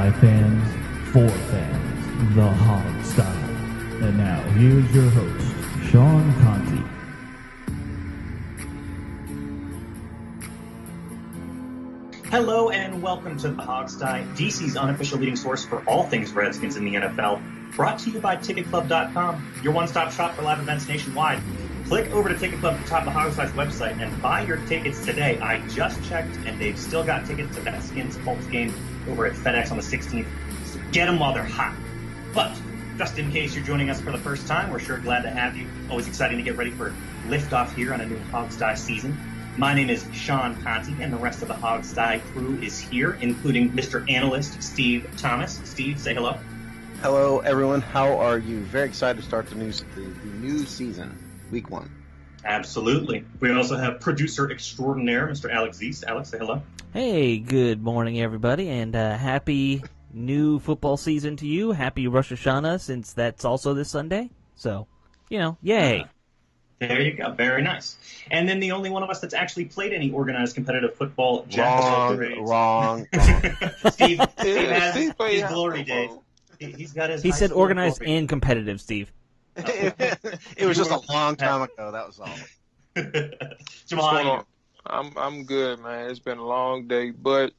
By fans, for fans, the Hog Style. And now, here's your host, Sean Conti. Hello and welcome to the Hogstye, DC's unofficial leading source for all things Redskins in the NFL. Brought to you by TicketClub.com, your one-stop shop for live events nationwide. Click over to Ticket Club at the top of the Hogstye's website and buy your tickets today. I just checked, and they've still got tickets to that Skins Colts game over at FedEx on the 16th. So get them while they're hot. But just in case you're joining us for the first time, we're sure glad to have you. Always exciting to get ready for liftoff here on a new Hogstye season. My name is Sean Conti, and the rest of the Hogstye crew is here, including Mr. Analyst Steve Thomas. Steve, say hello. Hello, everyone. How are you? Very excited to start the new season, week one. Absolutely. We also have producer extraordinaire, Mr. Alex Zeese. Alex, say hello. Hey, good morning, everybody, and happy new football season to you. Happy Rosh Hashanah, since that's also this Sunday. So, yay. There you go. Very nice. And then the only one of us that's actually played any organized competitive football, Wrong. Steve has his glory days. He's got his. He said organized and competitive, Steve. It was just a long time ago. That was all. Jamal, I'm good, man. It's been a long day, but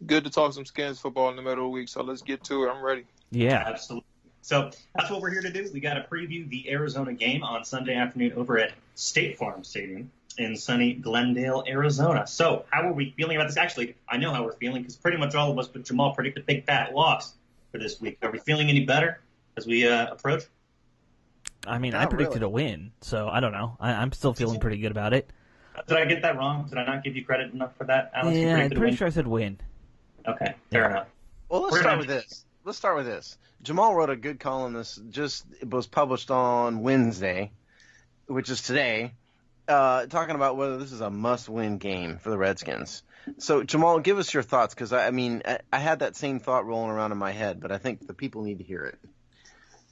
good to talk some Skins football in the middle of the week. So let's get to it. I'm ready. Yeah, absolutely. So that's what we're here to do. We got to preview the Arizona game on Sunday afternoon over at State Farm Stadium in sunny Glendale, Arizona. So how are we feeling about this? Actually, I know how we're feeling because pretty much all of us but Jamal predicted a big fat loss for this week. Are we feeling any better as we approach? I mean, I predicted a win, so I don't know. I'm still feeling pretty good about it. Did I get that wrong? Did I not give you credit enough for that, Alex? Yeah, I'm pretty sure I said win. Okay, fair enough. Well, let's start with this. Jamal wrote a good column. It was published on Wednesday, which is today, talking about whether this is a must-win game for the Redskins. So, Jamal, give us your thoughts, because, I had that same thought rolling around in my head, but I think the people need to hear it.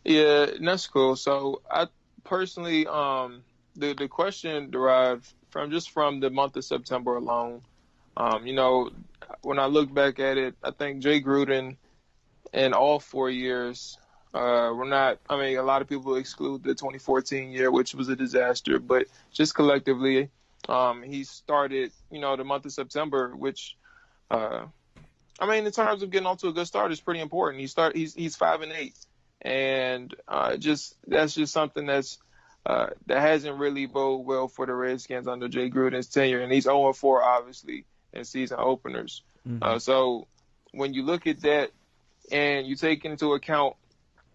Yeah, that's cool. So, I personally, the question derived from the month of September alone. When I look back at it, I think Jay Gruden in all 4 years, a lot of people exclude the 2014 year, which was a disaster, but just collectively, he started, the month of September, which, in terms of getting off to a good start, is pretty important. He's 5-8, and that's just something that hasn't really boded well for the Redskins under Jay Gruden's tenure, and he's 0-4, obviously, in season openers. Mm-hmm. So when you look at that, and you take into account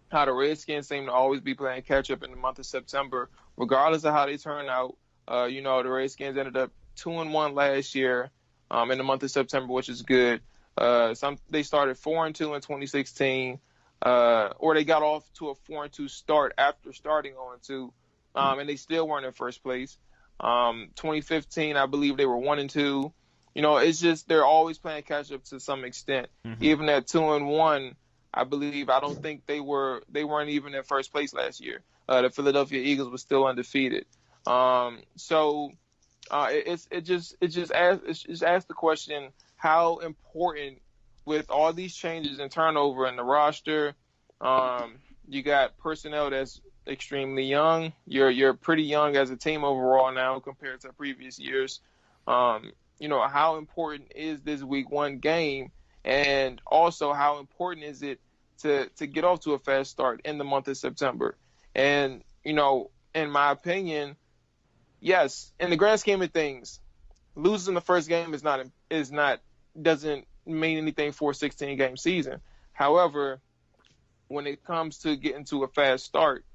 how the Redskins seem to always be playing catch-up in the month of September, regardless of how they turn out. The Redskins ended up 2-1 last year in the month of September, which is good. They started 4-2 in 2016, or they got off to a 4-2 start after starting 0-2, and they still weren't in first place. 2015, I believe they were 1-2. It's just they're always playing catch up to some extent. Mm-hmm. Even at 2-1, I don't think they weren't even in first place last year. The Philadelphia Eagles were still undefeated. It just asks the question, how important, with all these changes and turnover in the roster, you got personnel that's extremely young. You're pretty young as a team overall now compared to previous years. How important is this week one game, and also how important is it to get off to a fast start in the month of September? And, in my opinion, yes, in the grand scheme of things, losing the first game doesn't mean anything for a 16-game season. However, when it comes to getting to a fast start,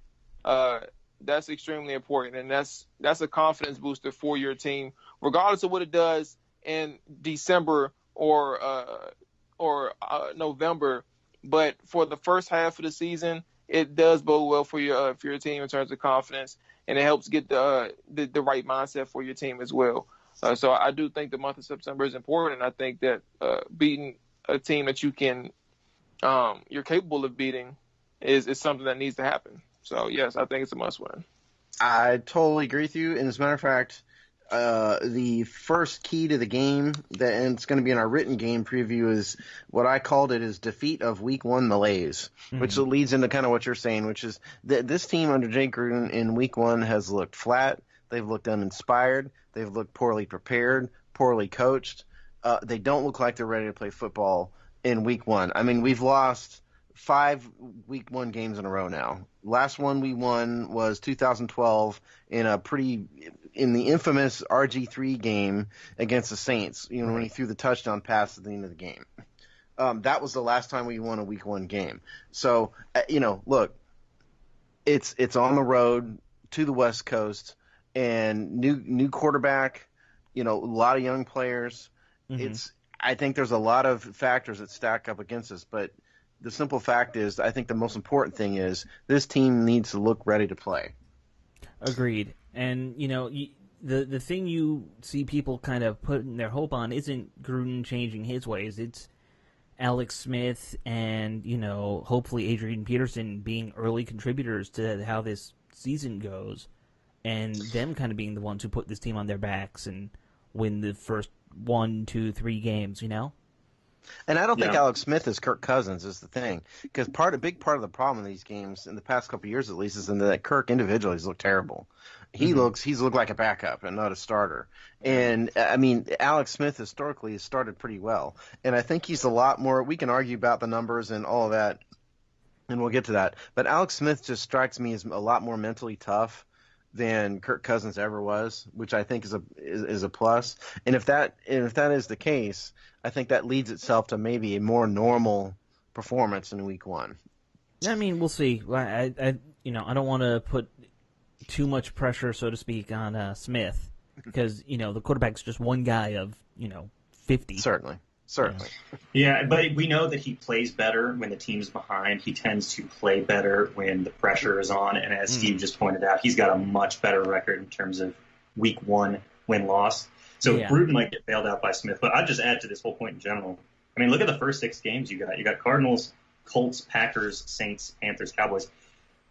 that's extremely important, and that's a confidence booster for your team, regardless of what it does in December or November. But for the first half of the season, it does bode well for your team in terms of confidence, and it helps get the right mindset for your team as well. So I do think the month of September is important. I think that beating a team that you're capable of beating is something that needs to happen. So, yes, I think it's a must-win. I totally agree with you. And as a matter of fact, the first key to the game, and it's going to be in our written game preview, is what I called it is defeat of Week 1 malaise, which leads into kind of what you're saying, which is that this team under Jay Gruden in Week 1 has looked flat. They've looked uninspired. They've looked poorly prepared, poorly coached. They don't look like they're ready to play football in Week 1. I mean, we've lost 5 Week 1 games in a row now. Last one we won was 2012 in the infamous RG3 game against the Saints, when he threw the touchdown pass at the end of the game. That was the last time we won a Week 1 game. So, look, it's on the road to the West Coast, and new quarterback, a lot of young players. I think there's a lot of factors that stack up against us, but the simple fact is, I think the most important thing is this team needs to look ready to play. Agreed. And, the thing you see people kind of putting their hope on isn't Gruden changing his ways. It's Alex Smith and, hopefully Adrian Peterson being early contributors to how this season goes, and them kind of being the ones who put this team on their backs and win the first 1, 2, 3 games, And I don't think Alex Smith is Kirk Cousins is the thing, because a big part of the problem in these games in the past couple of years at least is that Kirk individually has looked terrible. He's looked like a backup and not a starter. And I mean, Alex Smith historically has started pretty well, and I think he's a lot more. We can argue about the numbers and all of that, and we'll get to that. But Alex Smith just strikes me as a lot more mentally tough than Kirk Cousins ever was, which I think is a plus. And if that is the case, I think that leads itself to maybe a more normal performance in Week 1. I mean, we'll see. I don't want to put too much pressure, so to speak, on Smith, because the quarterback's just one guy of 50. Certainly. Yeah, but we know that he plays better when the team's behind. He tends to play better when the pressure is on. And as Steve just pointed out, he's got a much better record in terms of Week 1 win-loss. So Gruden might get bailed out by Smith. But I'd just add to this whole point in general. I mean, look at the first 6 games you got. You got Cardinals, Colts, Packers, Saints, Panthers, Cowboys.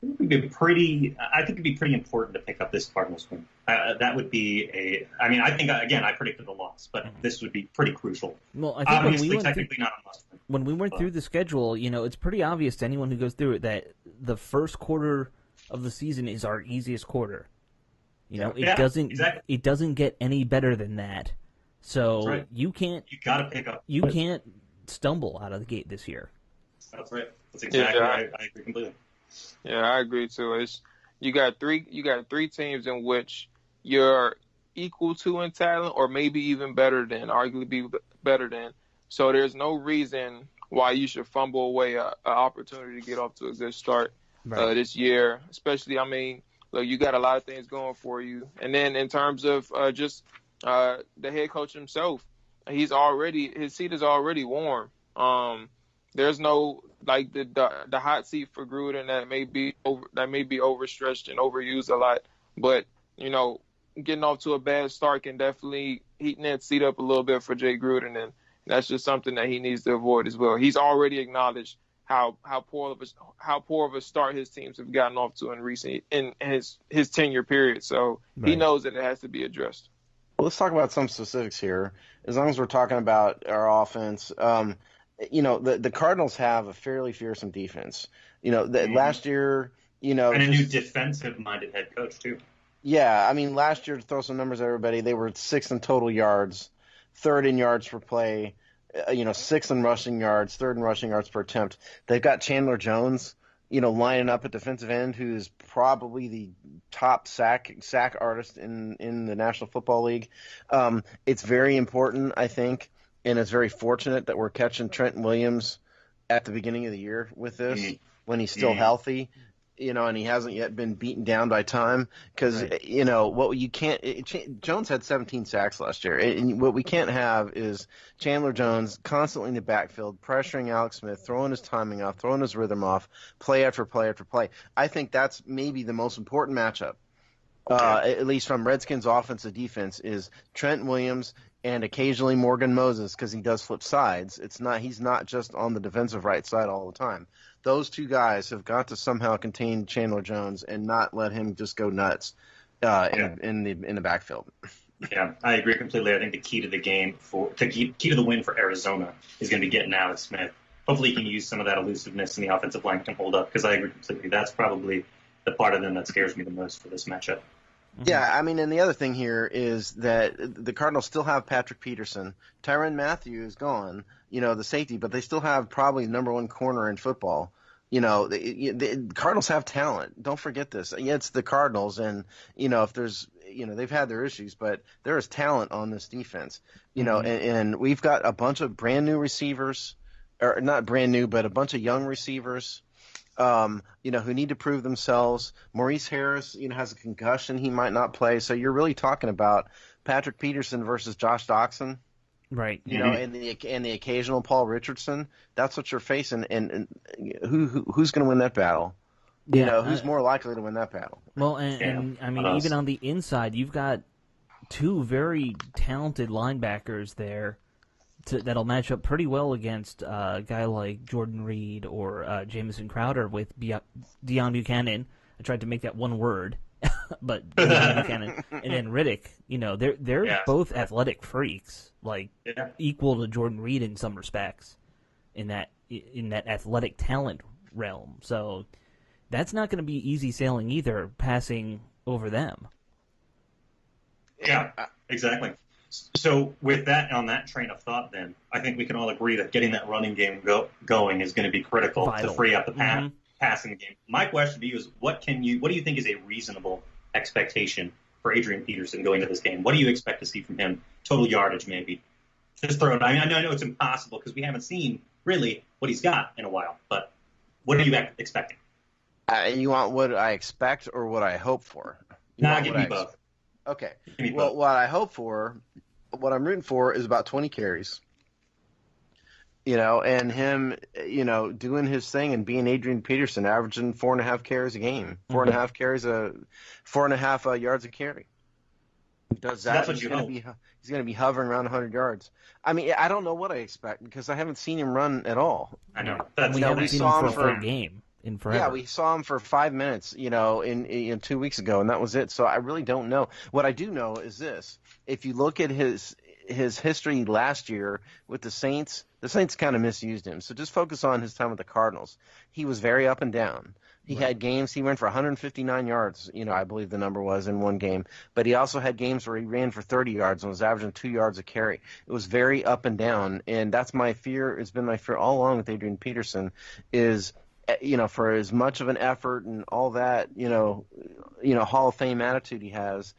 I think it'd be pretty important to pick up this Cardinals win. That would be I predicted the loss, but this would be pretty crucial. Well, I think obviously, technically not a must win. When we went through the schedule, it's pretty obvious to anyone who goes through it that the first quarter of the season is our easiest quarter. It doesn't get any better than that. So right. you gotta pick up. You can't stumble out of the gate this year. That's right. That's exactly right. I agree completely. Yeah, I agree too. You got three teams in which you're equal to in talent, or maybe even better than, arguably better than. So there's no reason why you should fumble away an opportunity to get off to a good start this year. Especially, I mean, look, you got a lot of things going for you. And then in terms of the head coach himself, his seat is already warm. There's no the hot seat for Gruden that may be overstretched and overused a lot, but getting off to a bad start can definitely heaten that seat up a little bit for Jay Gruden, and that's just something that he needs to avoid as well. He's already acknowledged how poor of a start his teams have gotten off to in his tenure period, so he knows that it has to be addressed. Well, let's talk about some specifics here. As long as we're talking about our offense. The Cardinals have a fairly fearsome defense. Last year, and a new defensive-minded head coach too. Yeah, I mean, last year, to throw some numbers at everybody, they were 6th in total yards, 3rd in yards per play, 6th in rushing yards, 3rd in rushing yards per attempt. They've got Chandler Jones, lining up at defensive end, who's probably the top sack artist in the National Football League. It's very important, I think. And it's very fortunate that we're catching Trent Williams at the beginning of the year with this when he's still healthy, and he hasn't yet been beaten down by time. Because, Jones had 17 sacks last year. And what we can't have is Chandler Jones constantly in the backfield, pressuring Alex Smith, throwing his timing off, throwing his rhythm off, play after play after play. I think that's maybe the most important matchup. At least from Redskins offense to defense, is Trent Williams and occasionally Morgan Moses, because he does flip sides. He's not just on the defensive right side all the time. Those two guys have got to somehow contain Chandler Jones and not let him just go nuts in the backfield. Yeah, I agree completely. I think the key to the win for Arizona is going to be getting Alex Smith. Hopefully, he can use some of that elusiveness in the offensive line can hold up. Because I agree completely. That's probably the part of them that scares me the most for this matchup. Yeah, I mean, and the other thing here is that the Cardinals still have Patrick Peterson. Tyrann Mathieu is gone, the safety, but they still have probably the number one corner in football. The Cardinals have talent. Don't forget this. Yeah, it's the Cardinals, and if there's, they've had their issues, but there is talent on this defense. And we've got a bunch of brand new receivers, or not brand new, but a bunch of young receivers. Who need to prove themselves. Maurice Harris, has a concussion. He might not play. So you're really talking about Patrick Peterson versus Josh Doxson. Right. And the occasional Paul Richardson. That's what you're facing. And who's going to win that battle? Yeah. Who's more likely to win that battle? Well, and I mean, even on the inside, you've got two very talented linebackers there that'll match up pretty well against a guy like Jordan Reed or Jamison Crowder with Deion Buchanan. I tried to make that one word, but Deion Buchanan and then Riddick. They're both athletic freaks, equal to Jordan Reed in some respects in that athletic talent realm. So that's not going to be easy sailing either, passing over them. Yeah, exactly. So with that, on that train of thought, then I think we can all agree that getting that running game going is going to be critical Vital. To free up the passing game. My question to you is, what do you think is a reasonable expectation for Adrian Peterson going into this game? What do you expect to see from him? Total yardage, maybe. Just throw it. I mean, I know it's impossible because we haven't seen really what he's got in a while. But what are you expecting? You want what I expect or what I hope for? Give me both. Okay. Well, what I hope for, what I'm rooting for is about 20 carries. And him, doing his thing and being Adrian Peterson, averaging 4.5 carries a game, 4.5 carries 4.5 yards a carry. He does that. That's what he's you going to be hovering around 100 yards. I mean, I don't know what I expect because I haven't seen him run at all. I know. We haven't seen him for a full game. In forever. Yeah, we saw him for 5 minutes, in 2 weeks ago, and that was it. So I really don't know. What I do know is this: if you look at his history last year with the Saints kind of misused him. So just focus on his time with the Cardinals. He was very up and down. He had games he ran for 159 yards, I believe the number was in one game. But he also had games where he ran for 30 yards and was averaging 2 yards a carry. It was very up and down, and that's my fear. It's been my fear all along with Adrian Peterson is – for as much of an effort and all that, Hall of Fame attitude he has,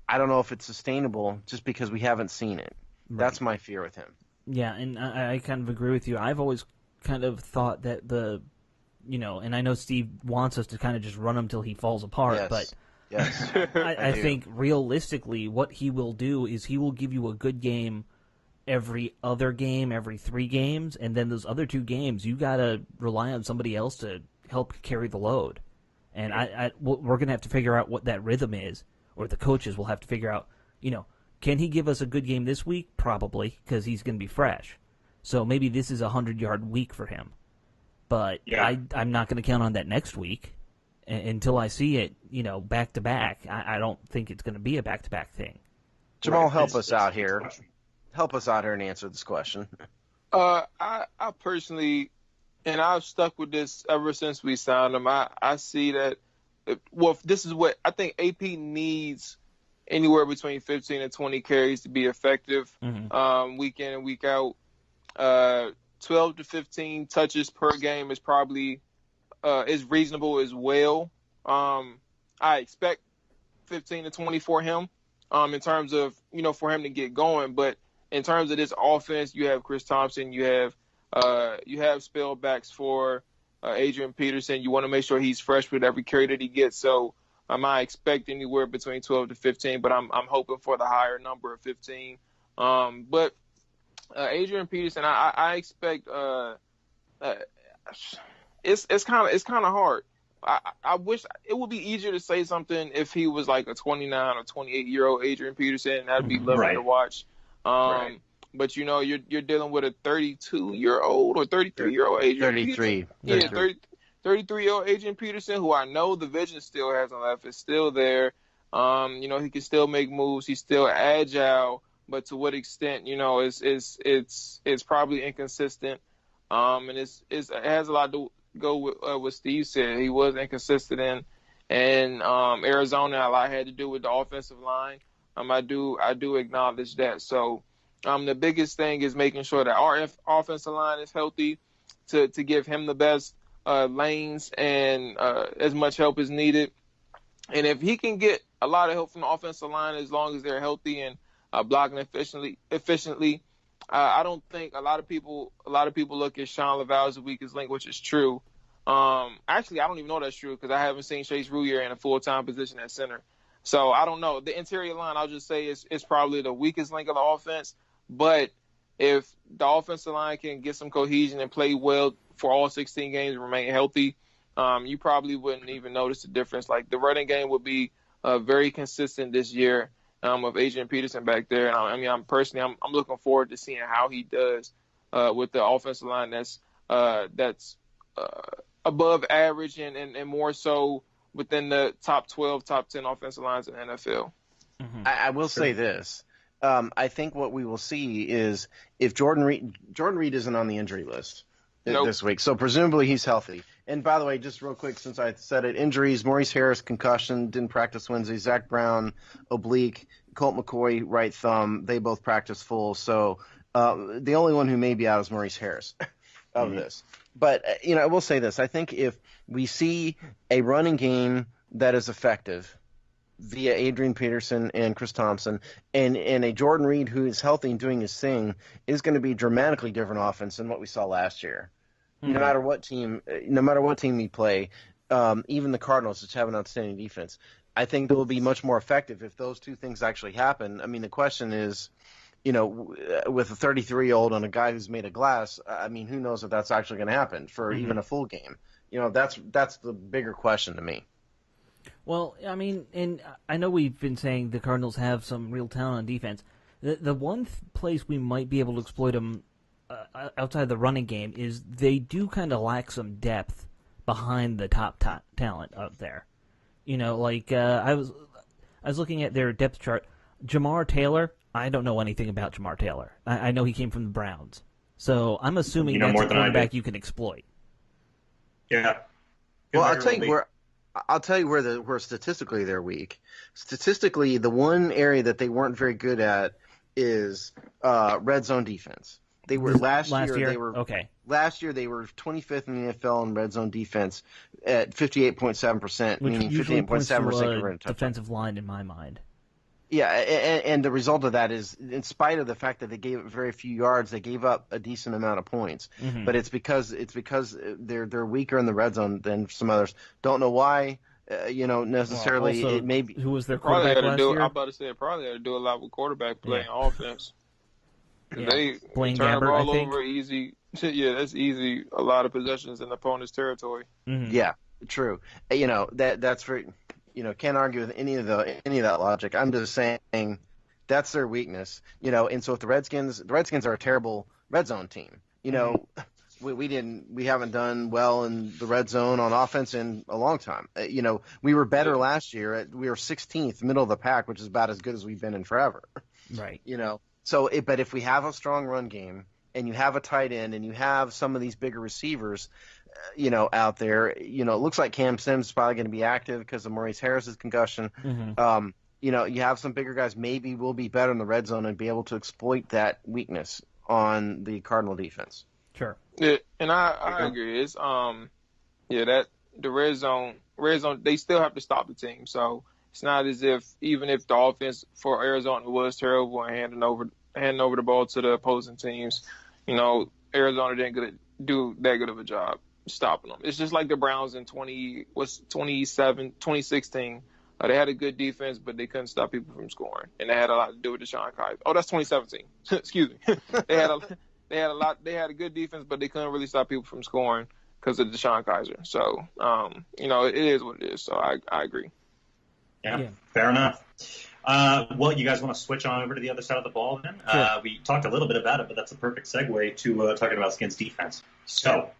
I don't know if it's sustainable just because we haven't seen it. Right. That's my fear with him. Yeah, and I kind of agree with you. I've always kind of thought that and I know Steve wants us to kind of just run him till he falls apart, but yes. I think realistically what he will do is he will give you a good game every other game, every 3 games, and then those other 2 games, you got to rely on somebody else to help carry the load. And we're going to have to figure out what that rhythm is, or the coaches will have to figure out, can he give us a good game this week? Probably, because he's going to be fresh. So maybe this is a 100-yard week for him. But I'm not going to count on that next week until I see it, back-to-back. I don't think it's going to be a back-to-back thing. Jamal, help us out here. Help us out here and answer this question. I personally, and I've stuck with this ever since we signed him. I see that. Well, this is what I think. AP needs anywhere between 15 and 20 carries to be effective, week in and week out. 12 to 15 touches per game is probably is reasonable as well. I expect 15 to 20 for him, in terms of for him to get going, but. In terms of this offense, you have Chris Thompson, you have spellbacks for Adrian Peterson. You want to make sure he's fresh with every carry that he gets. So I expect anywhere between 12 to 15, but I'm hoping for the higher number of 15. But Adrian Peterson, I expect it's kind of hard. I wish it would be easier to say something if he was like a 29 or 28-year-old Adrian Peterson. That'd be lovely to watch. But you're dealing with a 32-year-old or 33-year-old Adrian 33. Peterson. Yeah, 33-year-old Adrian Peterson, who I know the vision still hasn't left, is still there. He can still make moves. He's still agile, but to what extent, it's probably inconsistent. And it has a lot to go with what Steve said. He was inconsistent in Arizona. A lot had to do with the offensive line. I do acknowledge that. So the biggest thing is making sure that our offensive line is healthy to give him the best lanes and as much help as needed. And if he can get a lot of help from the offensive line as long as they're healthy and blocking efficiently, I don't think a lot of people look at Sean Laval as the weakest link, which is true. Actually, I don't even know that's true because I haven't seen Chase Roulier in a full-time position at center. So I don't know. The interior line, I'll just say, is probably the weakest link of the offense. But if the offensive line can get some cohesion and play well for all 16 games and remain healthy, you probably wouldn't even notice the difference. Like the running game would be very consistent this year of Adrian Peterson back there. And I'm personally looking forward to seeing how he does with the offensive line that's above average and more so within the top 12, top 10 offensive lines in the NFL. Mm-hmm. I will say this. I think what we will see is if Jordan Reed isn't on the injury list this week, so presumably he's healthy. And by the way, just real quick, since I said it, injuries, Maurice Harris, concussion, didn't practice Wednesday. Zach Brown, oblique. Colt McCoy, right thumb. They both practice full. So the only one who may be out is Maurice Harris of this. But, I will say this. I think if we see a running game that is effective via Adrian Peterson and Chris Thompson and a Jordan Reed who is healthy and doing his thing, is going to be dramatically different offense than what we saw last year. Mm-hmm. No matter what team we play, even the Cardinals, which have an outstanding defense, I think they will be much more effective if those two things actually happen. I mean, the question is, with a 33-year-old on a guy who's made of glass, I mean, who knows if that's actually going to happen for even a full game? That's the bigger question to me. Well, I mean, and I know we've been saying the Cardinals have some real talent on defense. The one place we might be able to exploit them outside the running game is they do kind of lack some depth behind the top talent out there. I was looking at their depth chart. Jamar Taylor, I don't know anything about Jamar Taylor. I know he came from the Browns. So I'm assuming that's a quarterback you can exploit. Yeah. Well, I'll tell you where statistically they're weak. Statistically, the one area that they weren't very good at is red zone defense. They were last year. They were okay. Last year they were 25th in the NFL in red zone defense at 58.7%, meaning 58.7% defensive line in my mind. Yeah, and the result of that is, in spite of the fact that they gave up very few yards, they gave up a decent amount of points. Mm-hmm. But it's because they're weaker in the red zone than some others. Don't know why. Necessarily. Also, it may be. Who was their quarterback last year? I'm about to say it probably had to do a lot with quarterback play and offense. Yeah. They Blaine turn the Gabbert, ball I think. over easy. Yeah, that's easy. A lot of possessions in the opponent's territory. Mm-hmm. Yeah, true. That's very. Can't argue with any of that logic. I'm just saying that's their weakness. And so if the Redskins are a terrible red zone team. We haven't done well in the red zone on offense in a long time. We were better last year. We were 16th, middle of the pack, which is about as good as we've been in forever. Right. But if we have a strong run game and you have a tight end and you have some of these bigger receivers, out there, it looks like Cam Sims is probably going to be active because of Maurice Harris's concussion. Mm-hmm. You have some bigger guys maybe will be better in the red zone and be able to exploit that weakness on the Cardinal defense. Sure. Yeah, and I agree. It's that the red zone they still have to stop the team. So it's not as if even if the offense for Arizona was terrible and handing over the ball to the opposing teams, Arizona didn't do that good of a job stopping them. It's just like the Browns in 2016. They had a good defense, but they couldn't stop people from scoring, and that had a lot to do with DeShone Kizer. Oh, that's 2017. Excuse me. They had a good defense, but they couldn't really stop people from scoring because of DeShone Kizer. So, it is what it is. So I agree. Yeah, fair enough. Well, you guys want to switch on over to the other side of the ball then? Sure. We talked a little bit about it, but that's a perfect segue to talking about Skins defense. So,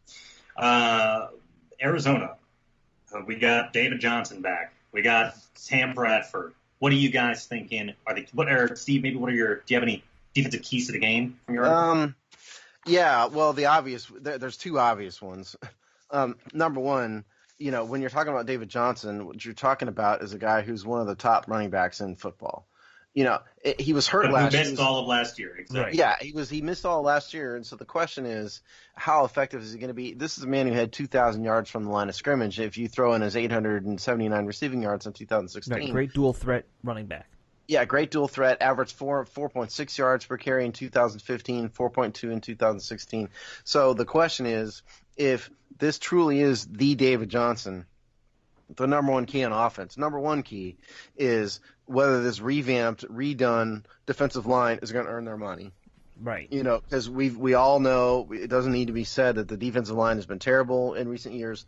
Arizona, we got David Johnson back. We got Sam Bradford. What are you guys thinking? Steve? Maybe do you have any defensive keys to the game from your article? Yeah, well, there's two obvious ones. Number one, when you're talking about David Johnson, what you're talking about is a guy who's one of the top running backs in football. He was hurt last year. He missed all of last year. Exactly. Yeah, he missed all last year, and so the question is, how effective is he going to be? This is a man who had 2,000 yards from the line of scrimmage. If you throw in his 879 receiving yards in 2016, right, great dual threat running back. Yeah, great dual threat. Averaged 4.6 yards per carry in 2015, 4.2 in 2016. So the question is, if this truly is the David Johnson, the number one key on offense, number one key is whether this revamped, redone defensive line is going to earn their money. Right. Because we all know, it doesn't need to be said that the defensive line has been terrible in recent years.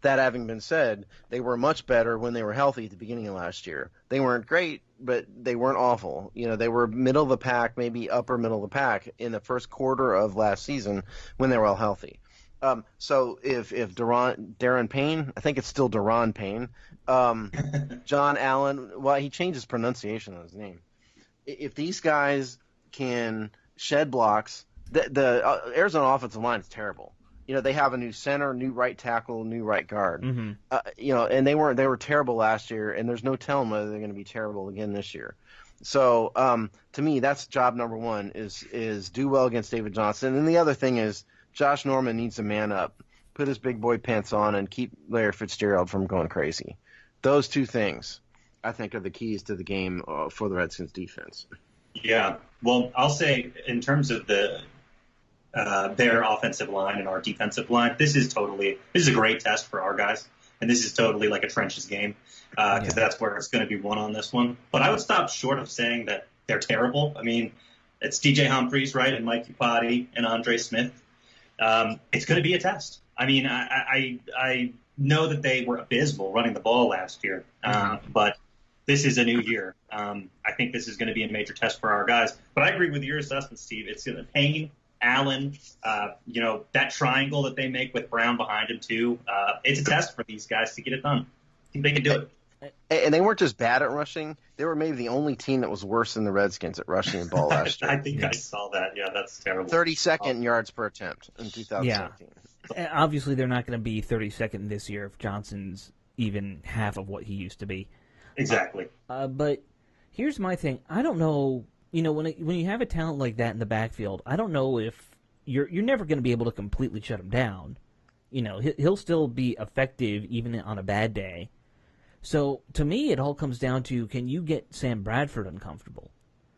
That having been said, they were much better when they were healthy at the beginning of last year. They weren't great, but they weren't awful. They were middle of the pack, maybe upper middle of the pack in the first quarter of last season when they were all healthy. So if Darren Payne, I think it's still Daron Payne, John Allen, well, he changed his pronunciation on his name. If these guys can shed blocks, the Arizona offensive line is terrible. They have a new center, new right tackle, new right guard. Mm-hmm. And they were terrible last year, and there's no telling whether they're going to be terrible again this year. So to me, that's job number one is do well against David Johnson. And the other thing is Josh Norman needs to man up, put his big boy pants on, and keep Larry Fitzgerald from going crazy. Those two things, I think, are the keys to the game for the Redskins defense. Yeah. Well, I'll say in terms of their offensive line and our defensive line, this is a great test for our guys, and this is totally like a trenches game because that's where it's going to be won on this one. But I would stop short of saying that they're terrible. I mean, it's DJ Humphries, right, and Mike Upati and Andre Smith. It's going to be a test. I mean, I know that they were abysmal running the ball last year, but this is a new year. I think this is going to be a major test for our guys. But I agree with your assessment, Steve. It's going to Payne, Allen, that triangle that they make with Brown behind him too. It's a test for these guys to get it done. I think they can do it. And they weren't just bad at rushing. They were maybe the only team that was worse than the Redskins at rushing the ball last year. I think I saw that. Yeah, that's terrible. 32nd yards per attempt in 2017. Yeah. Obviously, they're not going to be 32nd this year if Johnson's even half of what he used to be. Exactly. But here's my thing. I don't know. When you have a talent like that in the backfield, I don't know if you're never going to be able to completely shut him down. He'll still be effective even on a bad day. So to me, it all comes down to, can you get Sam Bradford uncomfortable?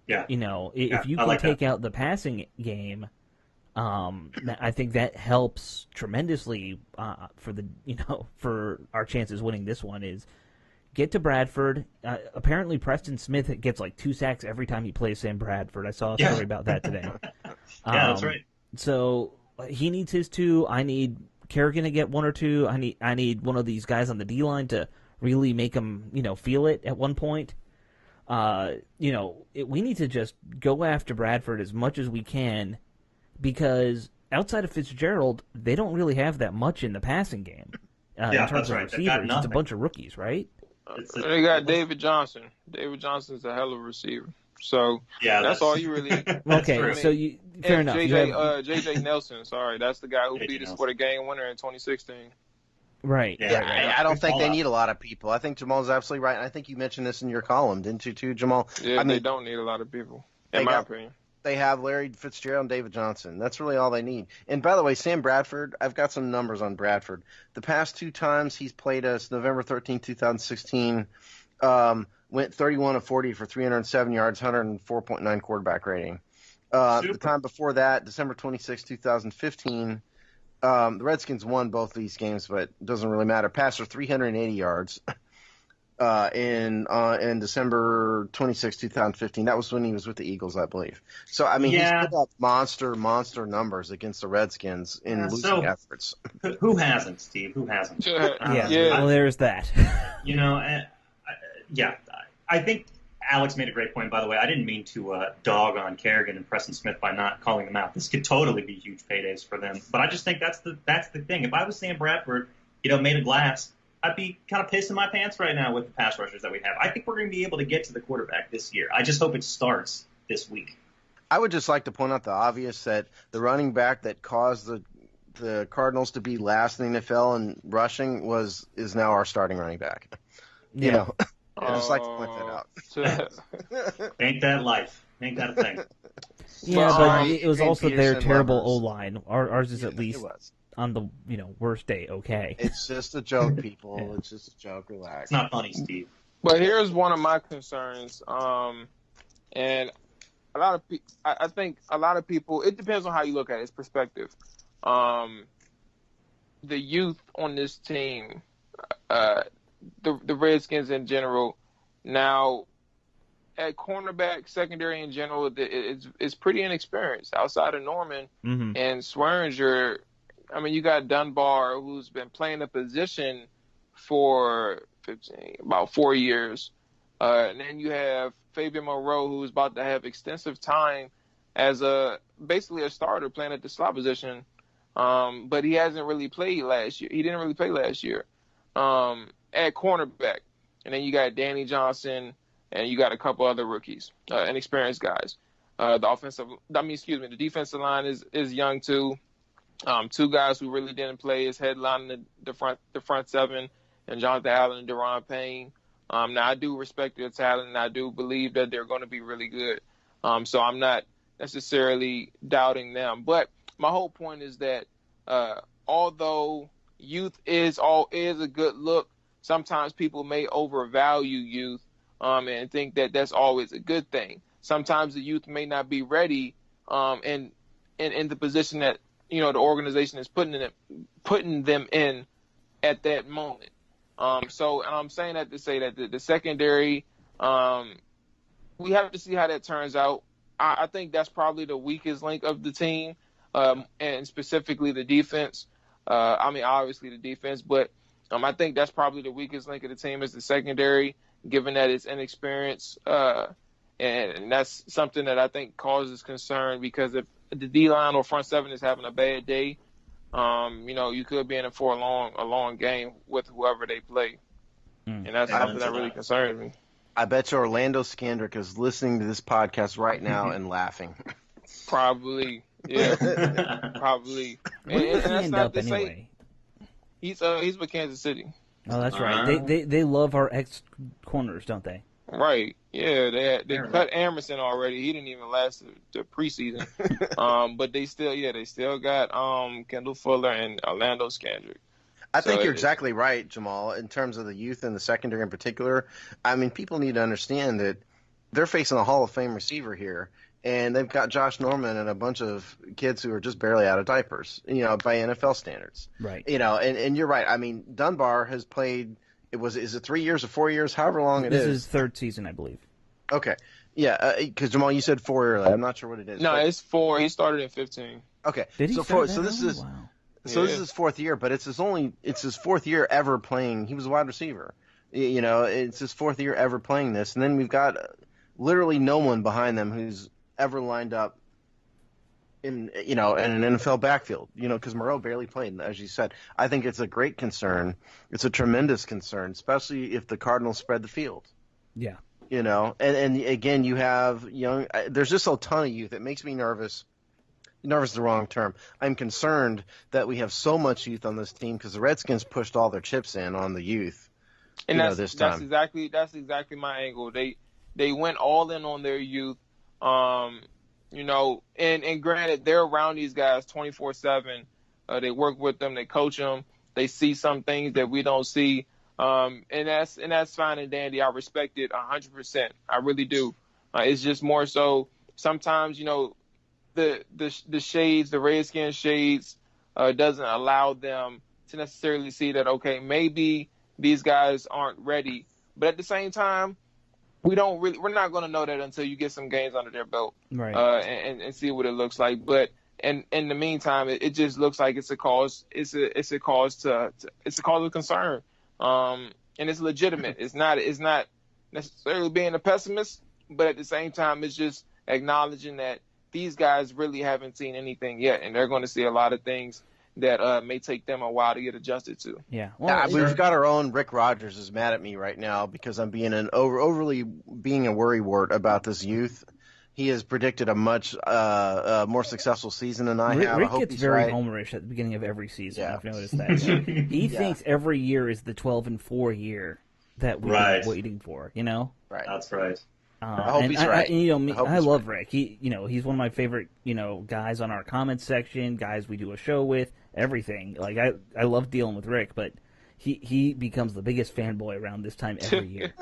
Yeah. If you can take out the passing game, I think that helps tremendously for our chances winning this one. Is get to Bradford. Apparently, Preston Smith gets like 2 sacks every time he plays Sam Bradford. I saw a story about that today. Yeah, that's right. So he needs his 2. I need Kerrigan to get 1 or 2. I need one of these guys on the D line to really make him, feel it at one point. We need to just go after Bradford as much as we can, because outside of Fitzgerald, they don't really have that much in the passing game in terms of receivers. It's a bunch of rookies, right? They got David Johnson. David Johnson's a hell of a receiver. So that's all you really. Okay, true. so fair enough. JJ Nelson, sorry, that's the guy who beat us for the game winner in 2016. Right. Yeah, I don't think they need a lot of people. I think Jamal's absolutely right. And I think you mentioned this in your column, didn't you, too, Jamal? Yeah, they don't need a lot of people, in my opinion. They have Larry Fitzgerald and David Johnson. That's really all they need. And by the way, Sam Bradford, I've got some numbers on Bradford. The past 2 times he's played us, November 13, 2016, went 31 of 40 for 307 yards, 104.9 quarterback rating. The time before that, December 26, 2015, the Redskins won both these games, but it doesn't really matter. Passed for 380 yards in December 26, 2015. That was when he was with the Eagles, I believe. So, I mean, he's put up monster numbers against the Redskins in losing efforts. Who hasn't, Steve? Who hasn't? Well, there's that. I think Alex made a great point, by the way. I didn't mean to dog on Kerrigan and Preston Smith by not calling them out. This could totally be huge paydays for them. But I just think that's the thing. If I was Sam Bradford, made of glass, I'd be kind of pissing my pants right now with the pass rushers that we have. I think we're going to be able to get to the quarterback this year. I just hope it starts this week. I would just like to point out the obvious that the running back that caused the Cardinals to be last in the NFL in rushing is now our starting running back. Yeah. You know, I just like to point that out. Ain't that life? Ain't that a thing? Yeah, but it was Adrian also their Peterson terrible lovers. O-line. Ours is at It least was. on the worst day okay. It's just a joke, people. Yeah. It's just a joke. Relax. It's not funny, Steve. But here's one of my concerns, and a lot of I think a lot of people. It depends on how you look at it. It's perspective. The youth on this team, the Redskins in general, now at cornerback, secondary in general, it's pretty inexperienced outside of Norman Mm-hmm. and Swearinger. I mean, you got Dunbar, who's been playing the position for about 4 years. And then you have Fabian Moreau, who's about to have extensive time as basically a starter playing at the slot position. But he hasn't really played last year. He didn't really play last year at cornerback. And then you got Danny Johnson, and you got a couple other rookies, inexperienced guys. The defensive line is young too. Two guys who really didn't play is headlining the front seven, and Jonathan Allen and Deron Payne. Now I do respect their talent, and I do believe that they're going to be really good. So I'm not necessarily doubting them. But my whole point is that although youth is a good look, sometimes people may overvalue youth and think that that's always a good thing. Sometimes the youth may not be ready in the position that the organization is putting them in at that moment. So I'm saying that to say that the secondary, we have to see how that turns out. I think that's probably the weakest link of the team, and specifically the defense. Obviously the defense, but I think that's probably the weakest link of the team is the secondary, given that it's inexperienced. And that's something that I think causes concern, because if the D-line or front seven is having a bad day, you could be in it for a long game with whoever they play. And that's something that really concerns me. I bet you Orlando Skandrick is listening to this podcast right now and laughing. Probably, yeah, probably. Where did he that's end not up to say anyway? he's with Kansas City. Oh, that's right. They love our ex corners, don't they? Right. Yeah, they cut Emerson already. He didn't even last the preseason. But they still got Kendall Fuller and Orlando Skandrick. I think you're exactly right, Jamal, in terms of the youth and the secondary in particular. I mean, people need to understand that they're facing a Hall of Fame receiver here, and they've got Josh Norman and a bunch of kids who are just barely out of diapers, by NFL standards. Right. And you're right. I mean, Dunbar has played, is it 3 years or 4 years, however long it is? This is third season, I believe. Okay. Yeah, because Jamal, you said 4 earlier. I'm not sure what it is. No, it's 4. He started in 15. Okay. Did he so start that this early? is Wow. So this is his fourth year, but it's his fourth year ever playing. He was a wide receiver. It's his fourth year ever playing this. And then we've got literally no one behind them who's ever lined up in an NFL backfield, because Moreau barely played, as you said. I think it's a great concern. It's a tremendous concern, especially if the Cardinals spread the field. Yeah. And again, you have there's just a ton of youth. It makes me nervous. Nervous is the wrong term. I'm concerned that we have so much youth on this team because the Redskins pushed all their chips in on the youth. And this time. That's exactly my angle. They went all in on their youth. And granted, they're around these guys 24/7. They work with them, they coach them, they see some things that we don't see. And that's fine and dandy. I respect it 100%. I really do. It's just more so sometimes, the shades, the Redskins shades, doesn't allow them to necessarily see that, okay, maybe these guys aren't ready. But at the same time, we're not going to know that until you get some games under their belt, Right. And see what it looks like. But in the meantime, it just looks like it's a cause of concern. And it's legitimate. It's not necessarily being a pessimist, but at the same time, it's just acknowledging that these guys really haven't seen anything yet, and they're going to see a lot of things that may take them a while to get adjusted to. Yeah, well, we've got our own Rick Rogers is mad at me right now because I'm being overly being a worrywart about this youth. He has predicted a much more successful season than I have. Rick I hope gets he's very right. homerish at the beginning of every season. Yeah. I've noticed that. He thinks every year is the 12-4 year that we've been waiting for. You know, Right. That's right. I hope he's right. I love Rick. He's one of my favorite, guys on our comments section, guys we do a show with, everything. Like I love dealing with Rick, but he becomes the biggest fanboy around this time every year.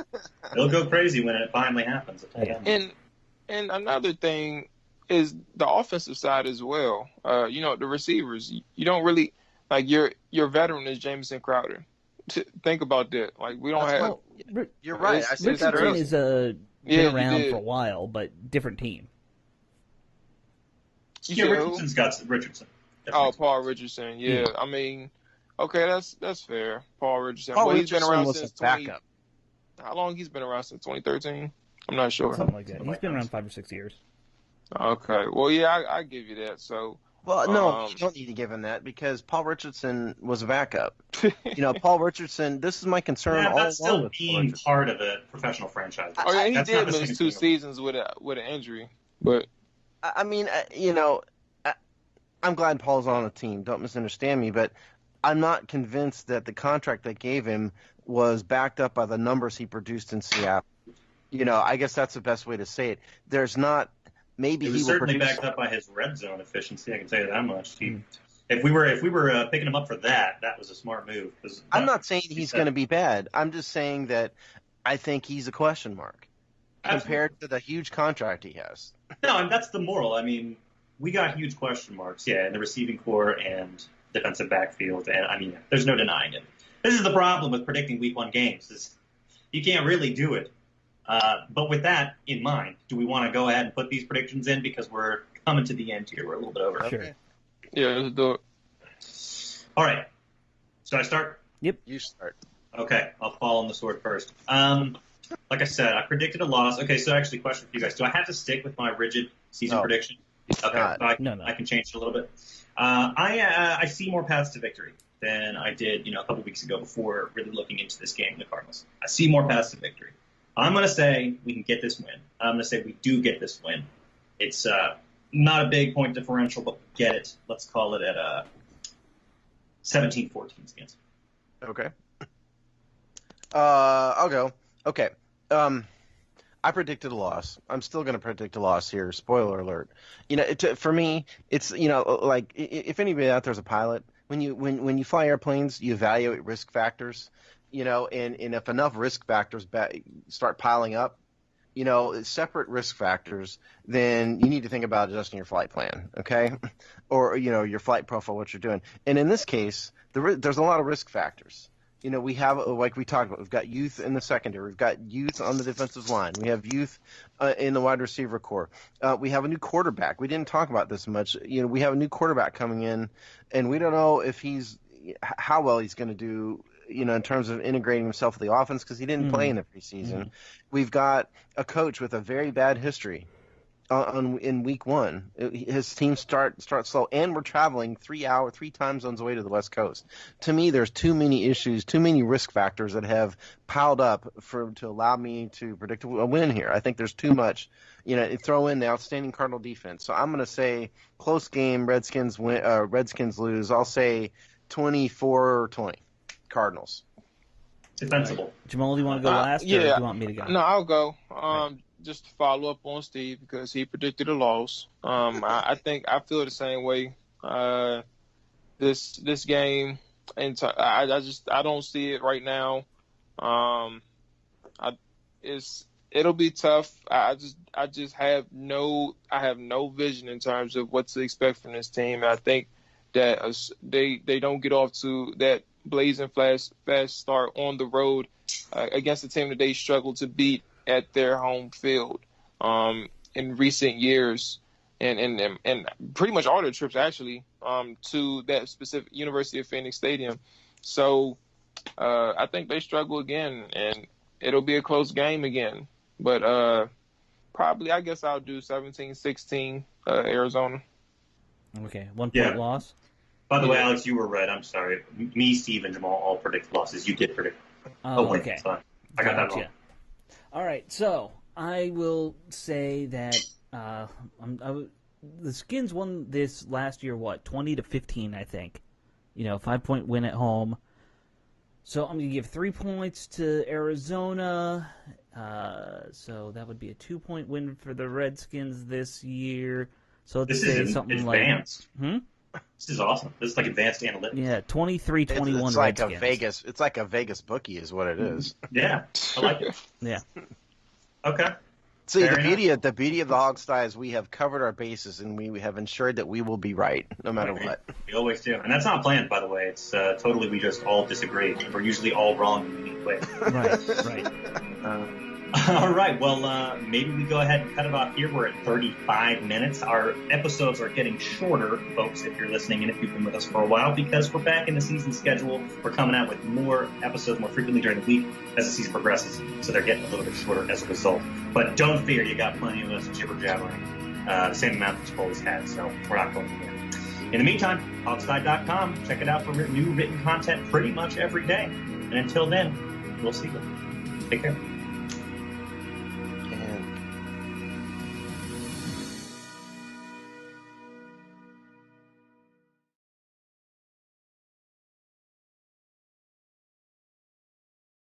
He'll go crazy when it finally happens. And another thing is the offensive side as well. The receivers. You don't really like your veteran is Jamison Crowder. Think about that. Like we don't have. You're right. I said that Richardson earlier. is been around for a while, but different team. Richardson. Oh, Paul Richardson. Yeah. I mean, okay, that's fair. Paul Richardson. He's been around since backup. How long he's been around since 2013? I'm not sure. Something like that. He's been around 5 or 6 years. Okay. Well, yeah, I give you that. So. Well, no, you don't need to give him that because Paul Richardson was a backup. Paul Richardson. This is my concern. Yeah, all that's along still with being part of a professional franchise. Oh yeah, he That's did miss 2 seasons with an injury, but I mean, I'm glad Paul's on the team. Don't misunderstand me, but I'm not convinced that the contract they gave him was backed up by the numbers he produced in Seattle. I guess that's the best way to say it. There's not. Maybe it was certainly backed up by his red zone efficiency. I can tell you that much. If we were picking him up for that was a smart move. I'm not saying he's going to be bad. I'm just saying that I think he's a question mark compared to the huge contract he has. No, and that's the moral. I mean, we got huge question marks, in the receiving core and defensive backfield, and I mean, there's no denying it. This is the problem with predicting Week 1 games. Is you can't really do it. But with that in mind, do we want to go ahead and put these predictions in because we're coming to the end here? We're a little bit over. Sure. Yeah, let's do it. All right. Should I start? Yep. You start. Okay, I'll fall on the sword first. Like I said, I predicted a loss. Okay, so actually, question for you guys: do I have to stick with my rigid season prediction? Okay, no. I can change it a little bit. I see more paths to victory than I did, a couple weeks ago before really looking into this game, the Cardinals. I see more paths to victory. I'm going to say we can get this win. I'm going to say we do get this win. It's not a big point differential, but we get it. Let's call it at 17-14 skins. Okay. I'll go. Okay. I predicted a loss. I'm still going to predict a loss here. Spoiler alert. For me, it's like if anybody out there's a pilot, when you fly airplanes, you evaluate risk factors. And if enough risk factors start piling up, separate risk factors, then you need to think about adjusting your flight plan, okay? Or, your flight profile, what you're doing. And in this case, there's a lot of risk factors. We have, like we talked about, we've got youth in the secondary. We've got youth on the defensive line. We have youth in the wide receiver core. We have a new quarterback. We didn't talk about this much. We have a new quarterback coming in, and we don't know if how well he's going to do in terms of integrating himself with the offense because he didn't play in the preseason. We've got a coach with a very bad history in Week 1. His team start slow, and we're traveling 3 time zones away to the West Coast. To me, there's too many issues, too many risk factors that have piled up to allow me to predict a win here. I think there's too much. Throw in the outstanding Cardinal defense. So I'm going to say close game, Redskins win, Redskins lose. I'll say 24-20. Cardinals. Defensible. Jamal, do you want to go last, or do you want me to go? No, I'll go. Just to follow up on Steve because he predicted a loss. I think I feel the same way. This game, and I don't see it right now. It'll be tough. I have no vision in terms of what to expect from this team. I think that they don't get off to that blazing fast start on the road against a team that they struggle to beat at their home field in recent years, and pretty much all their trips actually to that specific University of Phoenix stadium. So I think they struggle again, and it'll be a close game again. But probably, I guess I'll do 17-16 Arizona. Okay, 1 point loss. By the way, Alex, you were right. I'm sorry. Me, Steve, and Jamal all predict losses. You did predict. Win. Okay. So I got that wrong. All right, so I will say that the Skins won this last year. 20-15, I think. 5-point win at home. So I'm going to give 3 points to Arizona. So that would be a 2-point win for the Redskins this year. So let's say something advanced. like... This is awesome. This is like advanced analytics. Yeah, 23-21 it's like Redskins. It's like a Vegas bookie is what it is. Yeah, I like it. Yeah. Okay. See, the beauty of the Hogsty is we have covered our bases and we have ensured that we will be right no matter what. We always do. And that's not planned, by the way. It's totally we just all disagree. We're usually all wrong in unique ways. Right. All right. Well, maybe we go ahead and cut it off here. We're at 35 minutes. Our episodes are getting shorter, folks, if you're listening and if you've been with us for a while, because we're back in the season schedule. We're coming out with more episodes more frequently during the week as the season progresses, so they're getting a little bit shorter as a result. But don't fear, you got plenty of us jibber-jabbering, the same amount that you've always had, so we're not going anywhere. In the meantime, hogsty.com. Check it out for new written content pretty much every day. And until then, we'll see you. Take care.